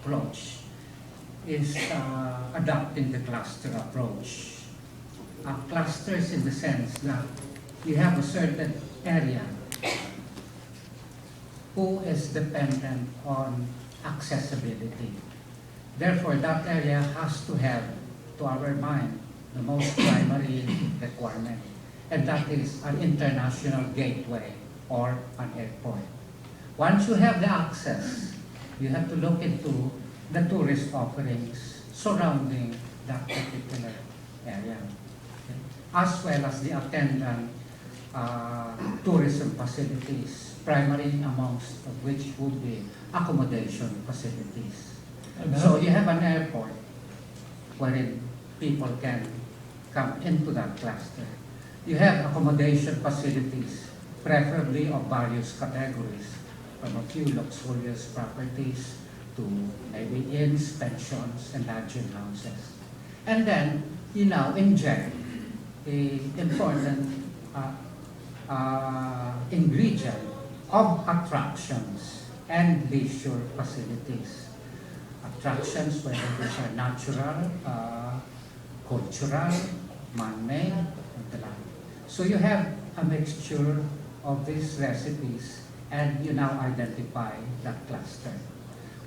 approach is adopting the cluster approach. Clusters in the sense that you have a certain area who is dependent on accessibility. Therefore, that area has to have, to our mind, the most primary requirement, and that is an international gateway or an airport. Once you have the access, you have to look into the tourist offerings surrounding that particular area, okay, as well as the attendant tourism facilities, primary amongst of which would be accommodation facilities. So you have an airport wherein people can come into that cluster. You have accommodation facilities, preferably of various categories, from a few luxurious properties to maybe inns, pensions, and lodging houses. And then you now inject the important ingredient of attractions and leisure facilities. Attractions, whether these are natural, cultural, man-made, and the like. So you have a mixture of these recipes, and you now identify that cluster.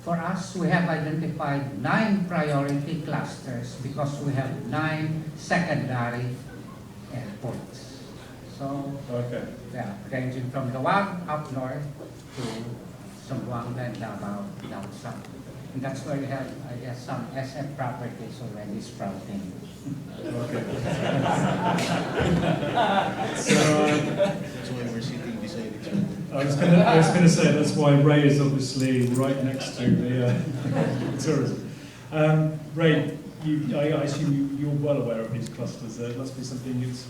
For us, we have identified 9 priority clusters because we have 9 secondary airports. So, okay. Yeah, ranging from the one up north to Zamboanga and Davao down south. And that's where we have, I guess, some SF properties already sprouting. Okay. That's why we're sitting beside each other. I was going to say that's why Ray is obviously right next to the tourism. Ray, I assume you're well aware of these clusters. There must be something that's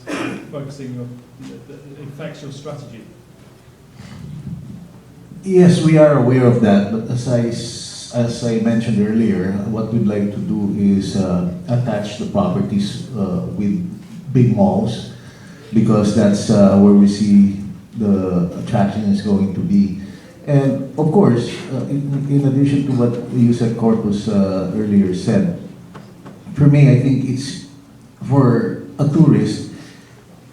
focusing on that affects your strategy. Yes, we are aware of that, but as I mentioned earlier, what we'd like to do is attach the properties with big malls, because that's where we see the attraction is going to be. And of course, in addition to what Yusek Corpus earlier said, for me, I think it's, for a tourist,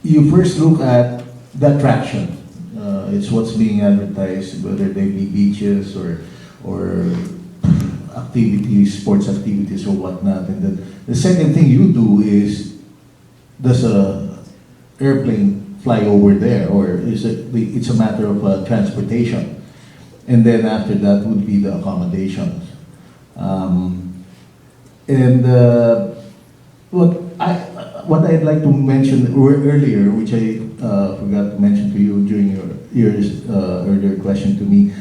you first look at the attraction. It's what's being advertised, whether they be beaches or activities, sports activities or whatnot. And then the second thing you do is, does a airplane fly over there, or is it's a matter of transportation? And then after that would be the accommodations. What I'd like to mention earlier, which I forgot to mention to you during your earlier question to me,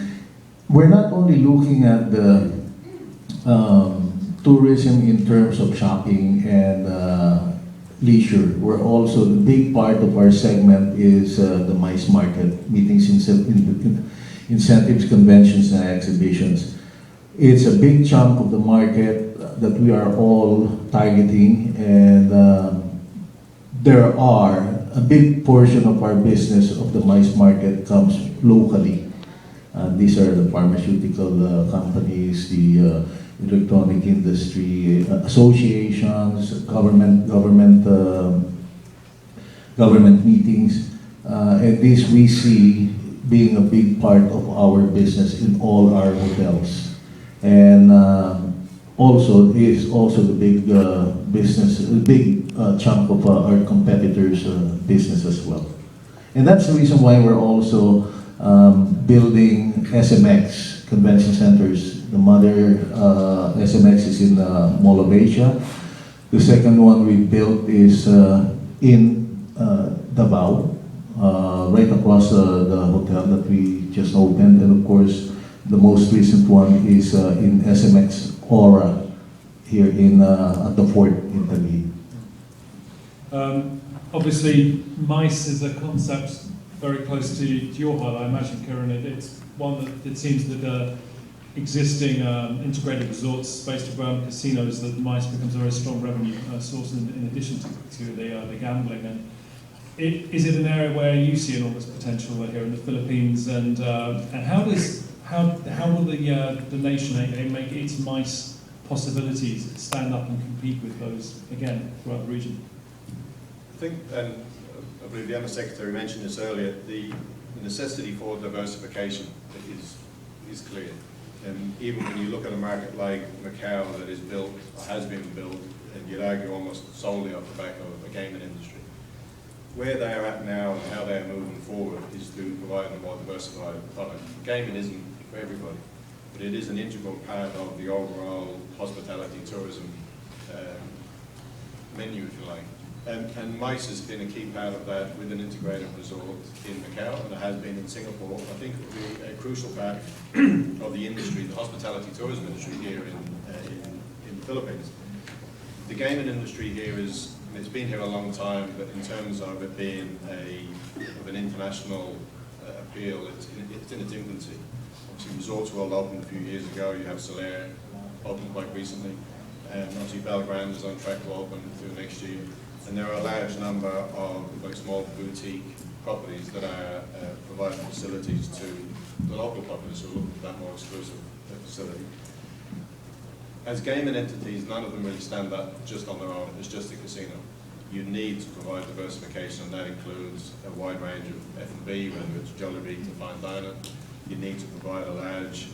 we're not only looking at the tourism in terms of shopping and leisure. We're also, the big part of our segment is the MICE market, meetings, incentives, conventions, and exhibitions. It's a big chunk of the market that we are all targeting, and there are a big portion of our business of the MICE market comes locally. These are the pharmaceutical companies, the electronic industry, associations, government meetings, and this we see being a big part of our business in all our hotels. And also is also the big business, a big chunk of our competitors' business as well. And that's the reason why we're also building SMX Convention Centers. The mother SMX is in Mall of Asia. The second one we built is in Davao, right across the hotel that we just opened. And of course, the most recent one is in SMX Aura here in at the fort in Taguig. Obviously, MICE is a concept very close to your heart, I imagine, Karen. It's one that it seems that existing integrated resorts based around casinos, that MICE becomes a very strong revenue source in addition to the gambling. And is it an area where you see enormous potential here in the Philippines? And how does how will the nation make its MICE possibilities stand up and compete with those, again, throughout the region? I think, and I believe the Undersecretary mentioned this earlier, the necessity for diversification is clear. And even when you look at a market like Macau that is built, or has been built, and you'd argue almost solely off the back of the gaming industry, where they are at now and how they are moving forward is to provide a more diversified product. Gaming isn't for everybody, but it is an integral part of the overall hospitality tourism menu, if you like. And MICE has been a key part of that with an integrated resort in Macau, and it has been in Singapore. I think it will be a crucial part of the industry, the hospitality tourism industry here in the Philippines. The gaming industry here it's been here a long time, but in terms of it being an international appeal, it's in its infancy. Obviously, Resorts World opened a few years ago. You have Solaire opened quite recently, and obviously Belgrande is on track to open through next year. And there are a large number of very small boutique properties that are providing facilities to the local populace who are looking for that more exclusive facility. As gaming entities, none of them really stand up just on their own. It's just a casino. You need to provide diversification, and that includes a wide range of F&B, whether it's Jollibee to fine dining. You need to provide a large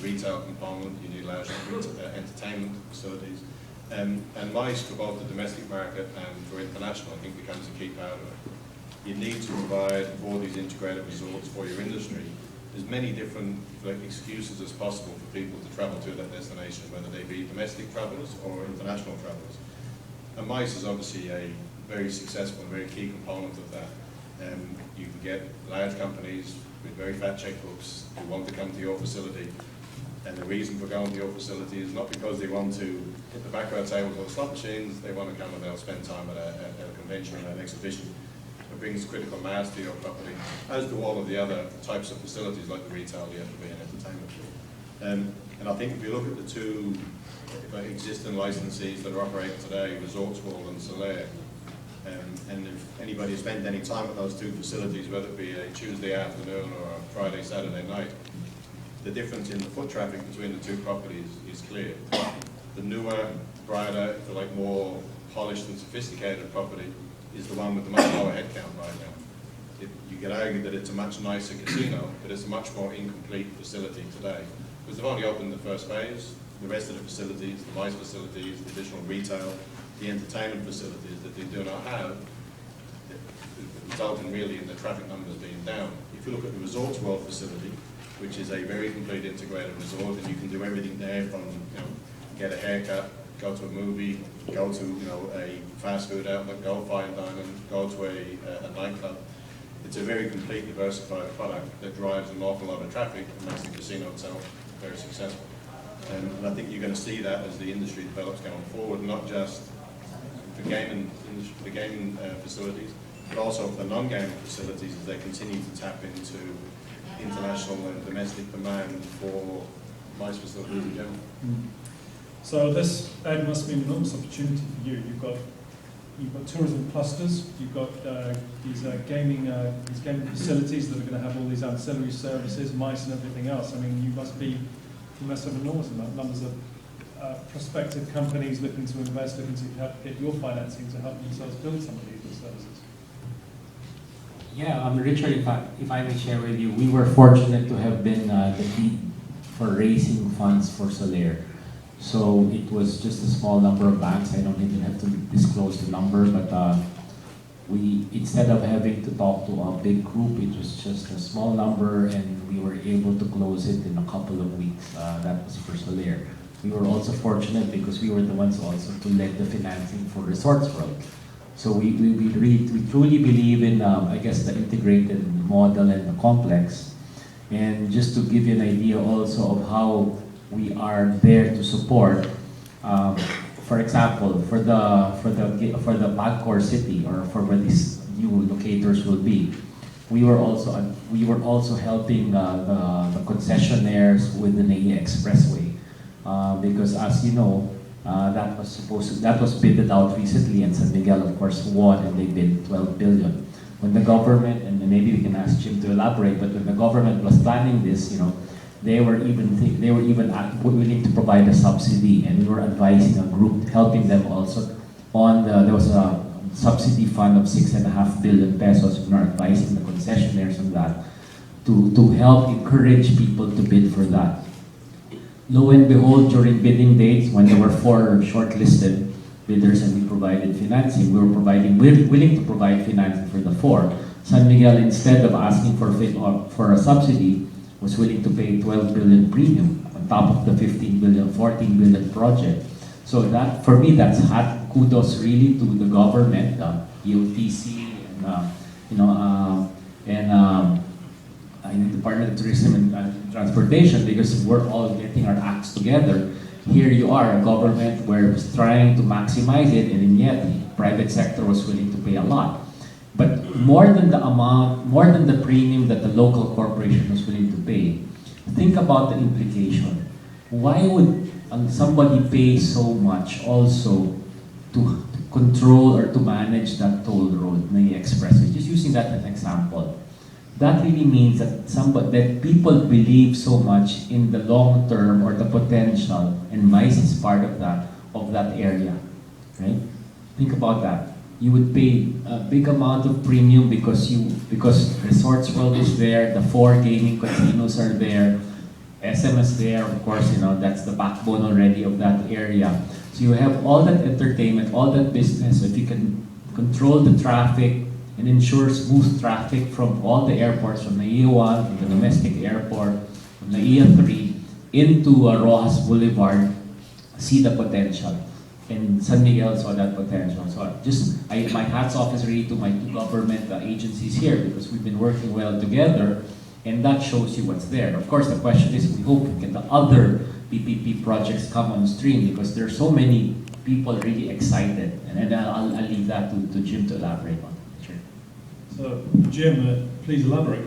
retail component. You need large entertainment facilities. And MICE, for both the domestic market and for international, I think becomes a key part of it. You need to provide for these integrated resorts for your industry as many different excuses as possible for people to travel to that destination, whether they be domestic travelers or international travelers. And MICE is obviously a very successful and very key component of that. You can get large companies with very fat checkbooks who want to come to your facility. And the reason for going to your facility is not because they want to hit the baccarat tables or slot machines. They want to come and they'll spend time at a convention or an exhibition. It brings critical mass to your property, as do all of the other types of facilities like the retail, the F&B and entertainment. And I think if you look at the two existing licensees that are operating today, Resorts World and Solaire, and if anybody has spent any time at those two facilities, whether it be a Tuesday afternoon or a Friday, Saturday night, the difference in the foot traffic between the two properties is clear. The newer, brighter, if you like, more polished and sophisticated property is the one with the much lower headcount right now. You could argue that it's a much nicer casino, but it's a much more incomplete facility today. Because they've only opened the first phase. The rest of the facilities, the MICE facilities, the additional retail, the entertainment facilities that they do not have, resulting really in the traffic numbers being down. If you look at the Resorts World facility, which is a very complete integrated resort, and you can do everything there from, get a haircut, go to a movie, go to, a fast food outlet, go fine dining, go to a nightclub. It's a very complete, diversified product that drives an awful lot of traffic and makes the casino itself very successful. And I think you're going to see that as the industry develops going forward, not just the gaming facilities, but also for the non-gaming facilities as they continue to tap into international and domestic demand for MICE facilities in general. So this must be an enormous opportunity for you. You've got tourism clusters. You've got these gaming facilities that are going to have all these ancillary services, MICE and everything else. I mean, you must have enormous numbers of prospective companies looking to invest, looking to help get your financing to help themselves build some of these services. Yeah, Richard, if I may share with you, we were fortunate to have been the lead for raising funds for Solaire. So it was just a small number of banks. I don't even have to disclose the number, but we, instead of having to talk to a big group, it was just a small number, and we were able to close it in a couple of weeks. That was for Solaire. We were also fortunate because we were the ones also to lead the financing for Resorts World. So we truly believe in, I guess, the integrated model and the complex. And just to give you an idea also of how we are there to support, for example, for the Baggor City, or for where these new locators will be, we were also helping the concessionaires with the NAIA Expressway, because as you know, that was bidded out recently, and San Miguel of course won, and they bid 12 billion. When the government, and maybe we can ask Jim to elaborate, but when the government was planning this, they were even willing to provide a subsidy, and we were advising a group, helping them also on there was a subsidy fund of 6.5 billion pesos. We were advising the concessionaires on that to help encourage people to bid for that. Lo and behold, during bidding dates, when there were 4 shortlisted bidders and we provided financing, we were willing to provide financing for the 4. San Miguel, instead of asking for a subsidy, was willing to pay 12 billion premium on top of the 15 billion, 14 billion project. So that, for me, that's hat kudos really to the government, EOTC, and the Department of Tourism and Transportation, because we're all getting our acts together. Here you are, a government where it's trying to maximize it, and yet the private sector was willing to pay a lot. But more than the amount, more than the premium that the local corporation was willing to pay, think about the implication. Why would somebody pay so much also to control or to manage that toll road, the expressway? Just using that as an example. That really means that people believe so much in the long term or the potential, and MICE is part of that area, right? Think about that. You would pay a big amount of premium because Resorts World is there, the 4 gaming casinos are there, SM is there, of course, that's the backbone already of that area. So you have all that entertainment, all that business. So if you can control the traffic and ensure smooth traffic from all the airports, from NAIA 1, from the domestic airport, from NAIA 3, into Rojas Boulevard, see the potential. And San Miguel saw that potential. So my hats off is really to my 2 government agencies here, because we've been working well together, and that shows you what's there. Of course, the question is, we hope we get the other PPP projects come on stream, because there are so many people really excited. And I'll leave that to Jim to elaborate on. Sure. So, Jim, please elaborate.